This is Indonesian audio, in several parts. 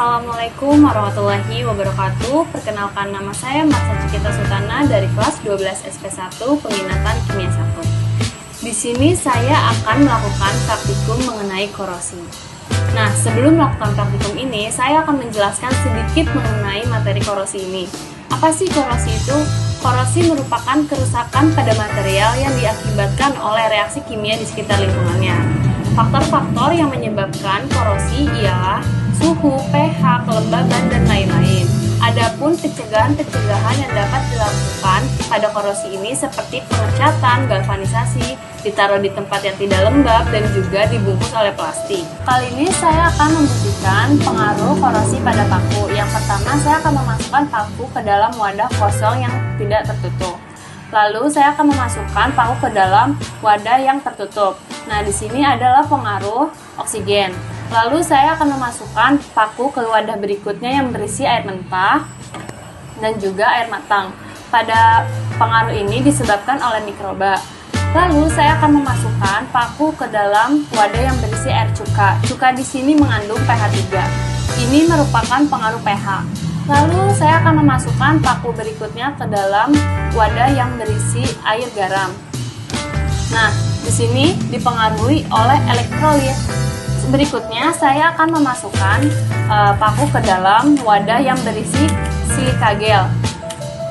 Assalamualaikum warahmatullahi wabarakatuh. Perkenalkan, nama saya Marsa Cikita Sultana dari kelas 12 SP1 Peminatan Kimia 1. Di sini saya akan melakukan praktikum mengenai korosi. Nah, sebelum melakukan praktikum ini, saya akan menjelaskan sedikit mengenai materi korosi ini. Apa sih korosi itu? Korosi merupakan kerusakan pada material yang diakibatkan oleh reaksi kimia di sekitar lingkungannya. Faktor-faktor yang menyebabkan korosi ialah suhu, pH, kelembaban, dan lain-lain. Adapun pencegahan-pencegahan yang dapat dilakukan pada korosi ini seperti pengecatan, galvanisasi, ditaruh di tempat yang tidak lembab, dan juga dibungkus oleh plastik. Kali ini saya akan membuktikan pengaruh korosi pada paku. Yang pertama, saya akan memasukkan paku ke dalam wadah kosong yang tidak tertutup. Lalu saya akan memasukkan paku ke dalam wadah yang tertutup. Nah, di sini adalah pengaruh oksigen. Lalu saya akan memasukkan paku ke wadah berikutnya yang berisi air mentah dan juga air matang. Pada pengaruh ini disebabkan oleh mikroba. Lalu saya akan memasukkan paku ke dalam wadah yang berisi air cuka. Cuka di sini mengandung pH 3. Ini merupakan pengaruh pH. Lalu saya akan memasukkan paku berikutnya ke dalam wadah yang berisi air garam. Nah, di sini dipengaruhi oleh elektrolit. Berikutnya saya akan memasukkan paku ke dalam wadah yang berisi silika gel.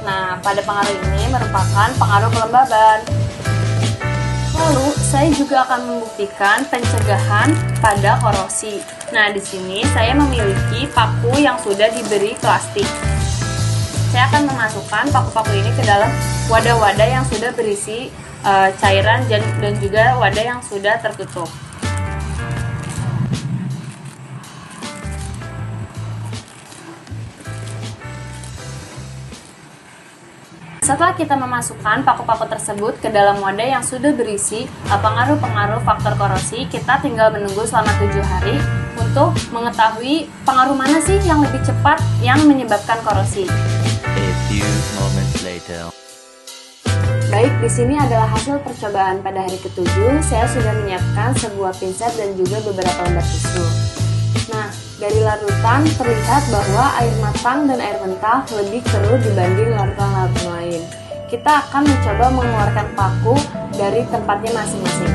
Nah, pada pengaruh ini merupakan pengaruh kelembaban. Lalu saya juga akan membuktikan pencegahan pada korosi. Nah, di sini saya memiliki paku yang sudah diberi plastik. Saya akan memasukkan paku-paku ini ke dalam wadah-wadah yang sudah berisi cairan dan juga wadah yang sudah tertutup. Setelah kita memasukkan paku-paku tersebut ke dalam wadah yang sudah berisi pengaruh-pengaruh faktor korosi, kita tinggal menunggu selama 7 hari untuk mengetahui pengaruh mana sih yang lebih cepat yang menyebabkan korosi. A few moments later. Baik, di sini adalah hasil percobaan pada hari ke-7. Saya sudah menyiapkan sebuah pinset dan juga beberapa lembar tisu. Nah, dari larutan terlihat bahwa air matang dan air mentah lebih keruh dibanding larutan-larutan lain. Kita akan mencoba mengeluarkan paku dari tempatnya masing-masing.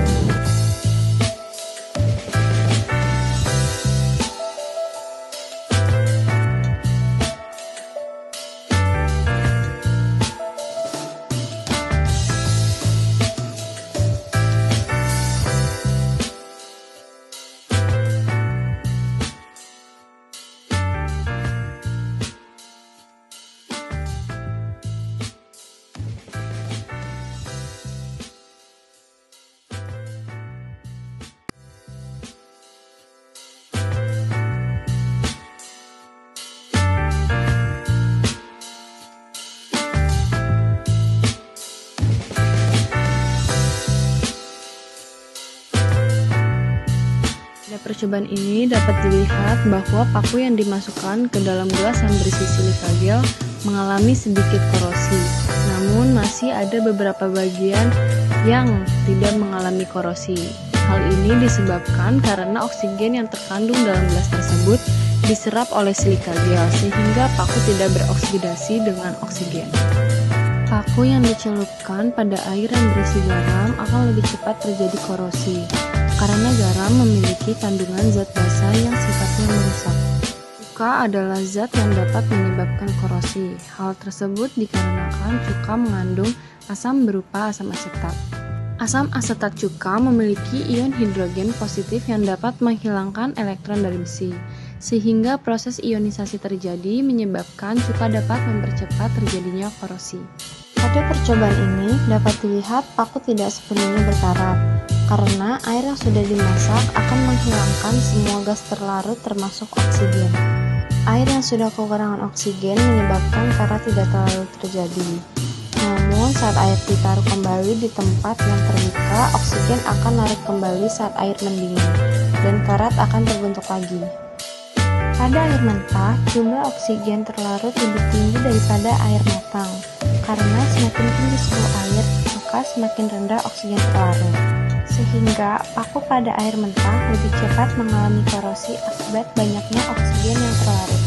Pada percobaan ini dapat dilihat bahwa paku yang dimasukkan ke dalam gelas yang berisi silika gel mengalami sedikit korosi. Namun masih ada beberapa bagian yang tidak mengalami korosi. Hal ini disebabkan karena oksigen yang terkandung dalam gelas tersebut diserap oleh silika gel sehingga paku tidak beroksidasi dengan oksigen. Paku yang dicelupkan pada air yang berisi garam akan lebih cepat terjadi korosi, karena garam memiliki kandungan zat basa yang sifatnya merusak. Cuka adalah zat yang dapat menyebabkan korosi. Hal tersebut dikarenakan cuka mengandung asam berupa asam asetat. Asam asetat cuka memiliki ion hidrogen positif yang dapat menghilangkan elektron dari besi, sehingga proses ionisasi terjadi menyebabkan cuka dapat mempercepat terjadinya korosi. Pada percobaan ini dapat dilihat paku tidak sepenuhnya berkarat, karena air yang sudah dimasak akan menghilangkan semua gas terlarut termasuk oksigen. Air yang sudah kekurangan oksigen menyebabkan karat tidak terlalu terjadi. Namun saat air ditaruh kembali di tempat yang terbuka, oksigen akan narik kembali saat air mendidih, dan karat akan terbentuk lagi. Pada air mentah, jumlah oksigen terlarut lebih tinggi daripada air matang, karena semakin tinggi suhu air, maka semakin rendah oksigen terlarut. sehingga paku pada air mentah lebih cepat mengalami korosi akibat banyaknya oksigen yang terlarut.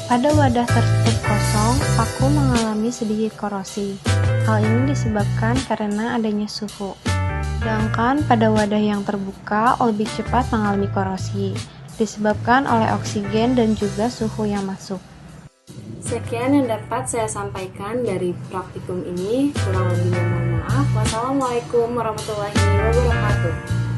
Pada wadah tertutup kosong, paku mengalami sedikit korosi. Hal ini disebabkan karena adanya suhu. Sedangkan pada wadah yang terbuka lebih cepat mengalami korosi, disebabkan oleh oksigen dan juga suhu yang masuk. Sekian yang dapat saya sampaikan dari praktikum ini. Kurang lebihnya mohon maaf. Wassalamualaikum warahmatullahi wabarakatuh.